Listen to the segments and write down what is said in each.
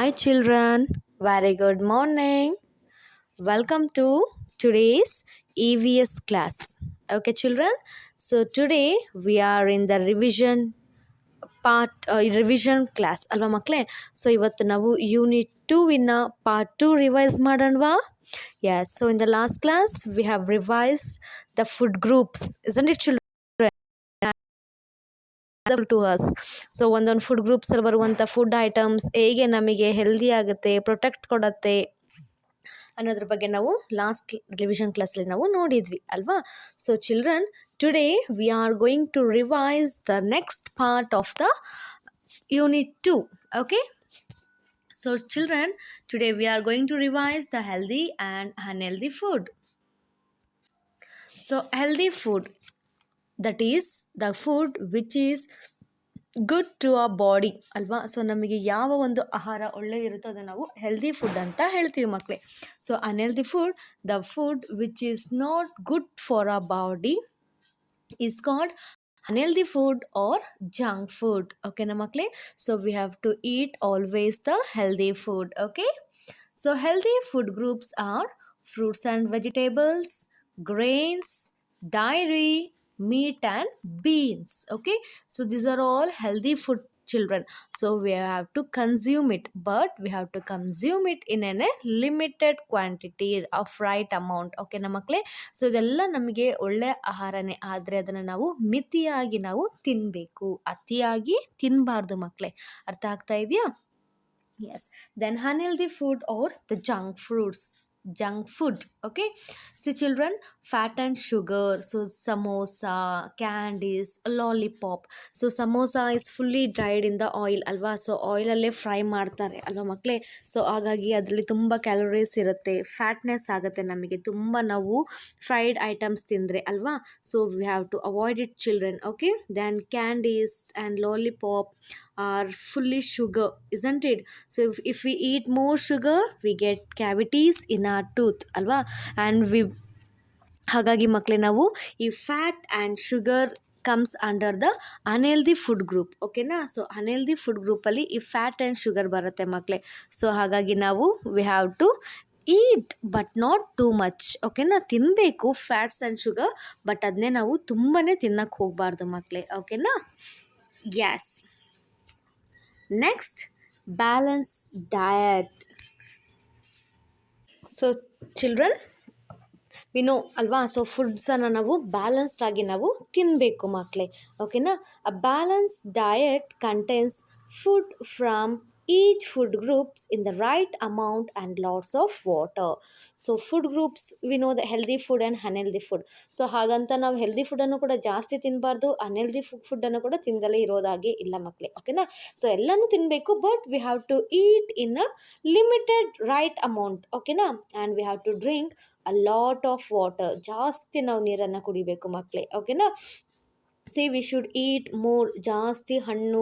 Hi children, very good morning. Welcome to today's EVS class. Okay children, so today we are in the revision class ಅಲ್ವಾ ಮಕ್ಕಳೇ. So ಇವತ್ತು ನಾವು unit 2 ಇನ್ನ part 2 revise ಮಾಡೋಣವಾ? Yes, so in the last class we have revised the food groups, isn't it children? To us. So ಒಂದೊಂದು food ಗ್ರೂಪ್ಸಲ್ಲಿ ಬರುವಂಥ food items ಹೇಗೆ ನಮಗೆ ಹೆಲ್ದಿ ಆಗುತ್ತೆ, ಪ್ರೊಟೆಕ್ಟ್ ಕೊಡುತ್ತೆ ಅನ್ನೋದ್ರ ಬಗ್ಗೆ ನಾವು ಲಾಸ್ಟ್ ರಿವಿಷನ್ ಕ್ಲಾಸಲ್ಲಿ ನಾವು ನೋಡಿದ್ವಿ ಅಲ್ವಾ? So children, today we are going to revise the next part of the unit 2. Okay, so children, today we are going to revise the healthy and unhealthy food. So healthy food, that is the food which is good to a body ಅಲ್ವಾ? So ನಮಗೆ ಯಾವ ಒಂದು ಆಹಾರ ಒಳ್ಳೆಯದಿರುತ್ತೋ ಅದನ್ನು ನಾವು healthy food ಅಂತ ಹೇಳ್ತೀವಿ ಮಕ್ಕಳೇ. So unhealthy food, the food which is not good for a body is called unhealthy food or junk food. Okay na makle, so we have to eat always the healthy food. Okay, so healthy food groups are fruits and vegetables, grains, dairy, meat and beans. Okay, so these are all healthy food children. So we have to consume it, but we have to consume it in a limited quantity of right amount. Okay na makle, so ಇದೆಲ್ಲ ನಮಗೆ ಒಳ್ಳೆ ಆಹಾರನೇ, ಆದರೆ ಅದನ್ನು ನಾವು ಮಿತಿಯಾಗಿ ನಾವು ತಿನ್ನಬೇಕು, ಅತಿಯಾಗಿ ತಿನ್ನಬಾರ್ದು ಮಕ್ಕಳೇ. ಅರ್ಥ ಆಗ್ತಾ ಇದೆಯಾ? Yes, then unhealthy food or the junk food. Okay, see children, fat and sugar, so samosa, candies, lollipop. So samosa is fully dried in the oil ಅಲ್ವಾ? ಸೊ ಆಯಿಲಲ್ಲೇ ಫ್ರೈ ಮಾಡ್ತಾರೆ ಅಲ್ವಾ ಮಕ್ಕಳೇ? ಸೊ ಹಾಗಾಗಿ ಅದರಲ್ಲಿ ತುಂಬ ಕ್ಯಾಲೋರೀಸ್ ಇರುತ್ತೆ, ಫ್ಯಾಟ್ನೆಸ್ ಆಗುತ್ತೆ ನಮಗೆ ತುಂಬ ನಾವು ಫ್ರೈಡ್ ಐಟಮ್ಸ್ ತಿಂದರೆ ಅಲ್ವಾ? So we have to avoid it children. Okay, then candies and lollipop are fully sugar, isn't it? So if we eat more sugar, we get cavities in our tooth alwa, and we ಹಾಗಾಗಿ ಮಕ್ಕಳೇ ನಾವು ಈ fat and sugar comes under the unhealthy food group. ಓಕೆನಾ? So unhealthy food ಗ್ರೂಪಲ್ಲಿ ಈ fat and sugar ಬರುತ್ತೆ ಮಕ್ಕಳೇ. So ಹಾಗಾಗಿ ನಾವು we have to eat but not too much. ಓಕೆನಾ? ತಿನ್ನಬೇಕು ಫ್ಯಾಟ್ಸ್ ಆ್ಯಂಡ್ ಶುಗರ್, ಬಟ್ ಅದನ್ನೇ ನಾವು ತುಂಬಾ ತಿನ್ನಕ್ಕೆ ಹೋಗಬಾರ್ದು ಮಕ್ಕಳೇ. ಓಕೆನಾ? Gas. Next, balanced diet. So children, we know ಅಲ್ವಾ? ಸೊ ಫುಡ್ಸನ್ನು ನಾವು ಬ್ಯಾಲೆನ್ಸ್ಡ್ ಆಗಿ ನಾವು ತಿನ್ನಬೇಕು ಮಕ್ಕಳೇ. ಓಕೆನಾ? A balanced diet contains food from each food groups in the right amount and lots of water. So food groups, we know the healthy food and unhealthy food. So ಹಾಗಂತ ನಾವು healthy ಫುಡ್ಡನ್ನು ಕೂಡ ಜಾಸ್ತಿ ತಿನ್ನಬಾರ್ದು, ಅನ್ಹೆಲ್ದಿ ಫುಡ್ಡನ್ನು ಕೂಡ ತಿಂದಲೇ ಇರೋದಾಗೆ ಇಲ್ಲ ಮಕ್ಕಳೇ. ಓಕೆನಾ? ಸೊ ಎಲ್ಲನೂ ತಿನ್ನಬೇಕು, but we have to eat in a limited right amount. ಓಕೆನಾ? And we have to drink a lot of water. ಜಾಸ್ತಿ ನಾವು ನೀರನ್ನು ಕುಡಿಬೇಕು ಮಕ್ಕಳೇ. ಓಕೆನಾ? See we should eat more, ಜಾಸ್ತಿ ಹಣ್ಣು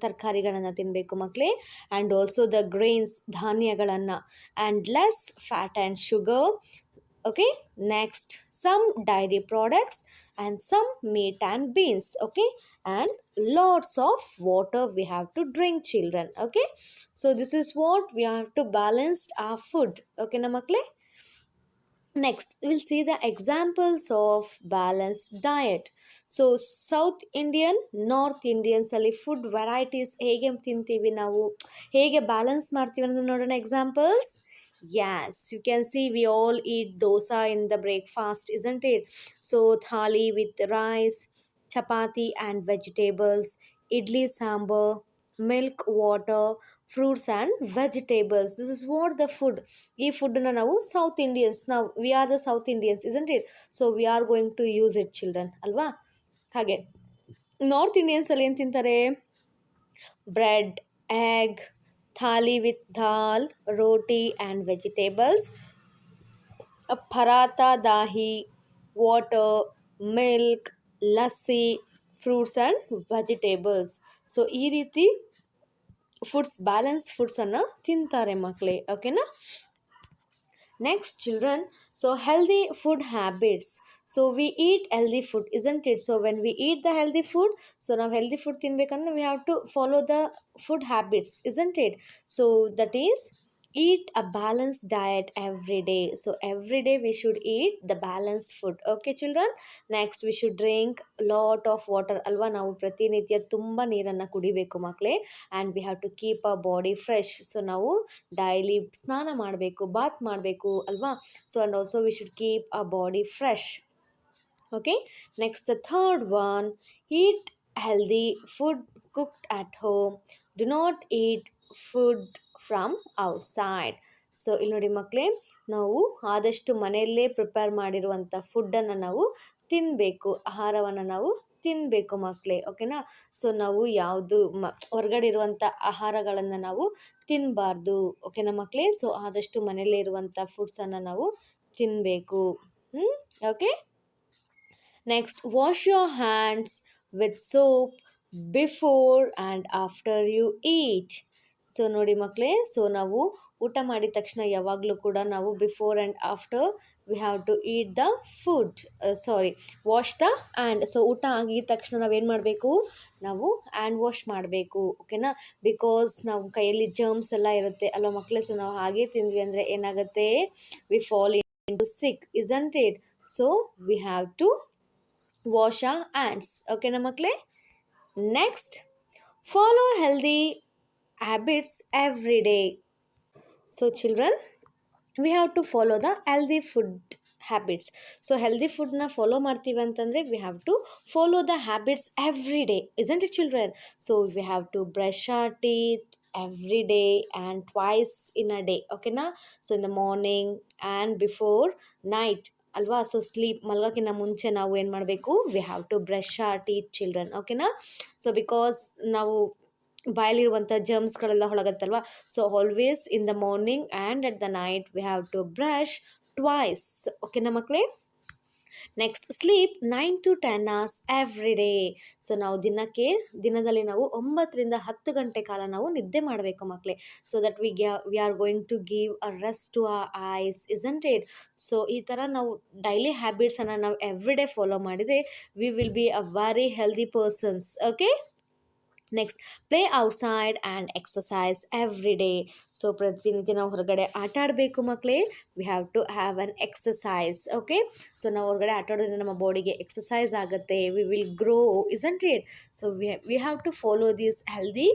ತರಕಾರಿಗಳನ್ನು ತಿನ್ನಬೇಕು ಮಕ್ಕಳೇ, ಆ್ಯಂಡ್ ಆಲ್ಸೋ ದ ಗ್ರೇನ್ಸ್, ಧಾನ್ಯಗಳನ್ನು, and less fat and sugar. Okay, next some dairy products and some meat and beans. Okay, and lots of water we have to drink children. Okay, so this is what we have to balance our food. ಓಕೆನಾ ಮಕ್ಕಳೇ? Next, we'll see the examples of balanced diet. So south Indian, north ಇಂಡಿಯನ್ಸಲ್ಲಿ food varieties ಹೇಗೆ ತಿಂತೀವಿ, ನಾವು ಹೇಗೆ balance ಮಾಡ್ತೀವಿ ಅನ್ನೋದು ನೋಡೋಣ. Examples. Yes, you can see we all eat dosa in the breakfast, isn't it? So thali with rice, chapati and vegetables, idli sambar, milk, water, fruits and vegetables. This is what the food. ಈ ಫುಡ್ಡನ್ನು ನಾವು south Indians, ನಾವು we are the south Indians, isn't it? So we are going to use it children ಅಲ್ವಾ? ಹಾಗೆ north ಇಂಡಿಯನ್ಸಲ್ಲಿ ಏನು ತಿಂತಾರೆ? Bread, egg, thali with dal, roti and vegetables, paratha, dahi, water, milk, lassi, fruits and vegetables. So ಈ ರೀತಿ ಫುಡ್ಸ್, ಬ್ಯಾಲೆನ್ಸ್ ಫುಡ್ಸನ್ನು ತಿಂತಾರೆ ಮಕ್ಕಳೇ. ಓಕೆನಾ? Next, children, so healthy food habits. So we eat healthy food, isn't it? So when we eat the healthy food, so now healthy food ತಿನ್ಬೇಕಂದ್ರೆ we have to follow the food habits, isn't it? So that is eat a balanced diet every day. So every day we should eat the balanced food. Okay, children. Next, we should drink lot of water. ಅಲ್ವಾ ನಾವು ಪ್ರತಿನಿತ್ಯ ತುಂಬ ನೀರನ್ನು ಕುಡಿಬೇಕು ಮಕ್ಕಳೇ. And we have to keep a body fresh. So ನಾವು daily ಸ್ನಾನ ಮಾಡಬೇಕು, ಬಾತ್ ಮಾಡಬೇಕು ಅಲ್ವಾ. So and also we should keep a body fresh. Okay, next, the third one, eat healthy food cooked at home. Do not eat food from outside. So ಇಲ್ಲಿ ನೋಡಿ ಮಕ್ಕಳೇ, ನಾವು ಆದಷ್ಟು ಮನೆಯಲ್ಲೇ ಪ್ರಿಪೇರ್ ಮಾಡಿರುವಂಥ ಫುಡ್ಡನ್ನು ನಾವು ತಿನ್ನಬೇಕು, ಆಹಾರವನ್ನು ನಾವು ತಿನ್ನಬೇಕು ಮಕ್ಕಳೇ. ಓಕೆನಾ. ಸೊ ನಾವು ಯಾವುದು ಹೊರಗಡೆ ಇರುವಂಥ ಆಹಾರಗಳನ್ನು ನಾವು ತಿನ್ನಬಾರ್ದು. ಓಕೆನಾ ಮಕ್ಕಳೇ. ಸೊ ಆದಷ್ಟು ಮನೆಯಲ್ಲೇ ಇರುವಂಥ ಫುಡ್ಸನ್ನು ನಾವು ತಿನ್ನಬೇಕು. Okay. Next, wash your hands with soap before and after you eat. So ನೋಡಿ ಮಕ್ಕಳೇ, ಸೊ ನಾವು ಊಟ ಮಾಡಿದ ತಕ್ಷಣ ಯಾವಾಗಲೂ ಕೂಡ ನಾವು before and after we have to eat the food, wash the hand. So ಊಟ ಆಗಿದ ತಕ್ಷಣ ನಾವೇನು ಮಾಡಬೇಕು, ನಾವು ಹ್ಯಾಂಡ್ ವಾಶ್ ಮಾಡಬೇಕು. ಓಕೆನಾ. ಬಿಕಾಸ್ ನಾವು ಕೈಯಲ್ಲಿ ಜರ್ಮ್ಸ್ ಎಲ್ಲ ಇರುತ್ತೆ ಅಲ್ವಾ ಮಕ್ಕಳೇ. ಸೊ ನಾವು ಹಾಗೆ ತಿಂದ್ವಿ ಅಂದರೆ ಏನಾಗುತ್ತೆ, we fall in to sick, isn't it? So we have to wash our hands. Okay na makle. Next, follow healthy habits every day. So children, we have to follow the healthy food habits. So healthy food na follow ಮಾಡ್ತೀವಿ ಅಂತಂದರೆ we have to follow the habits every day, isn't it children? So we have to brush our teeth every day and twice in a day. Okay na. So in the morning and before night ಅಲ್ವಾ. So sleep ಮಲ್ಗೋಕ್ಕಿಂತ ಮುಂಚೆ ನಾವು ಏನು ಮಾಡಬೇಕು, we have to brush our teeth children. ಓಕೆನಾ. So because ನಾವು ಬಾಯಲ್ಲಿರುವಂಥ ಜರ್ಮ್ಸ್ಗಳೆಲ್ಲ ಹೊಳಗತ್ತಲ್ವ. So always in the morning and at the night we have to brush twice. ಓಕೆನಾ ಮಕ್ಕಳೇ. Next, sleep 9 to 10 hours every day. So ನಾವು ದಿನದಲ್ಲಿ ನಾವು 9 to 10 ಗಂಟೆ ಕಾಲ ನಾವು ನಿದ್ದೆ ಮಾಡಬೇಕು ಮಕ್ಕಳೇ. So that we are going to give a rest to our eyes, isn't it? So ಈ ಥರ ನಾವು ಡೈಲಿ ಹ್ಯಾಬಿಟ್ಸನ್ನು ನಾವು ಎವ್ರಿ ಡೇ ಫಾಲೋ ಮಾಡಿದರೆ we will be a very healthy persons. Okay. Next, play outside and exercise every day. So ಪ್ರತಿನಿತ್ಯ ನಾವು ಹೊರಗಡೆ ಆಟ ಆಡಬೇಕು ಮಕ್ಕಳೇ. We have to have an exercise. Okay. So ನಾವು ಹೊರಗಡೆ ಆಟ ಆಡೋದ್ರಿಂದ ನಮ್ಮ ಬಾಡಿಗೆ ಎಕ್ಸಸೈಸ್ ಆಗುತ್ತೆ, we will grow, isn't it? So we have to follow these healthy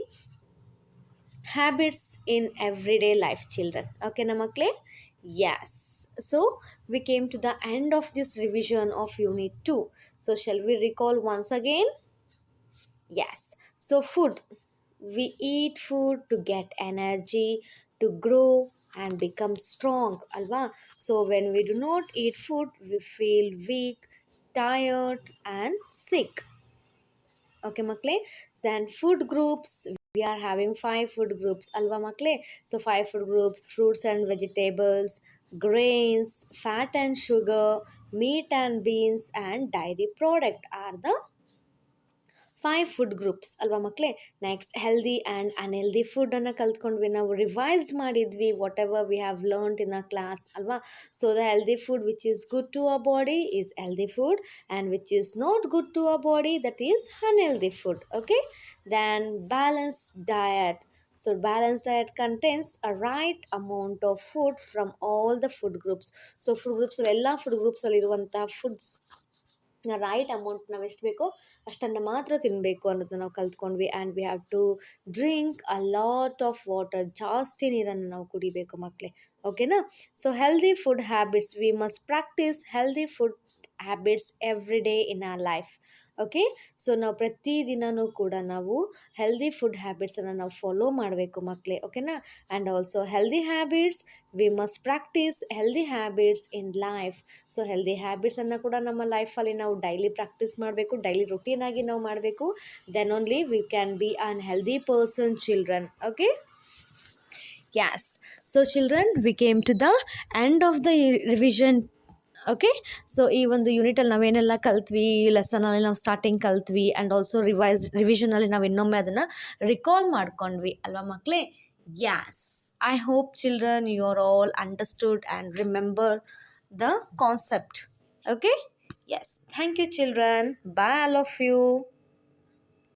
habits in everyday life children. Okay na makle. Yes. So we came to the end of this revision of unit 2. So shall we recall once again? Yes. So food, we eat food to get energy, to grow and become strong alva. So when we do not eat food, we feel weak, tired and sick. Okay makle. Then food groups, we are having 5 food groups alva makle. So 5 food groups: fruits and vegetables, grains, fat and sugar, meat and beans and dairy product are the 5 food groups ಅಲ್ವಾ ಮಕ್ಕಳೇ. Next, healthy and unhealthy ಫುಡ್ಡನ್ನು ಕಲ್ತ್ಕೊಂಡ್ವಿ, ನಾವು ರಿವೈಸ್ಡ್ ಮಾಡಿದ್ವಿ whatever we have learned in a class ಅಲ್ವಾ. So the healthy food which is good to our body is healthy food, and which is not good to our body that is unhealthy food. Okay. Then balance diet. So balanced diet contains a right amount of food from all the food groups. So food groups ಎಲ್ಲ food ಗ್ರೂಪ್ಸಲ್ಲಿರುವಂಥ foods right amount ನಾವು ಎಷ್ಟು ಬೇಕೋ ಅಷ್ಟನ್ನು ಮಾತ್ರ ತಿನ್ನಬೇಕು ಅನ್ನೋದನ್ನ ನಾವು ಕಲ್ತ್ಕೊಂಡ್ವಿ. And we have to drink a lot of water. ಜಾಸ್ತಿ ನೀರನ್ನು ನಾವು ಕುಡಿಬೇಕು ಮಕ್ಕಳೇ. ಓಕೆನಾ. So healthy food habits, we must practice healthy food habits every day in our life. Okay. So ನಾವು ಪ್ರತಿದಿನವೂ ಕೂಡ ನಾವು ಹೆಲ್ದಿ ಫುಡ್ ಹ್ಯಾಬಿಟ್ಸನ್ನು ನಾವು ಫಾಲೋ ಮಾಡಬೇಕು ಮಕ್ಕಳೇ. ಓಕೆನಾ. And also healthy habits, we must practice healthy habits in life. So healthy ಹ್ಯಾಬಿಟ್ಸನ್ನು ಕೂಡ ನಮ್ಮ ಲೈಫಲ್ಲಿ ನಾವು ಡೈಲಿ ಪ್ರಾಕ್ಟೀಸ್ ಮಾಡಬೇಕು, ಡೈಲಿ ರುಟೀನಾಗಿ ನಾವು ಮಾಡಬೇಕು. Then only we can be an healthy person children. Okay. Yes. So children, we came to the end of the revision. Okay. So ಈ ಒಂದು ಯೂನಿಟಲ್ಲಿ ನಾವೇನೆಲ್ಲ ಕಲ್ತ್ವಿ, ಲೆಸನಲ್ಲಿ ನಾವು ಸ್ಟಾರ್ಟಿಂಗ್ ಕಲ್ತ್ವಿ, ಆ್ಯಂಡ್ ಆಲ್ಸೋ ರಿವಿಷನಲ್ಲಿ ನಾವು ಇನ್ನೊಮ್ಮೆ ಅದನ್ನು ರಿಕಾಲ್ ಮಾಡ್ಕೊಂಡ್ವಿ ಅಲ್ವಾ ಮಕ್ಕಳೇ. As. I hope children you are all understood and remember the concept. Okay? Yes. Thank you children. Bye all of you.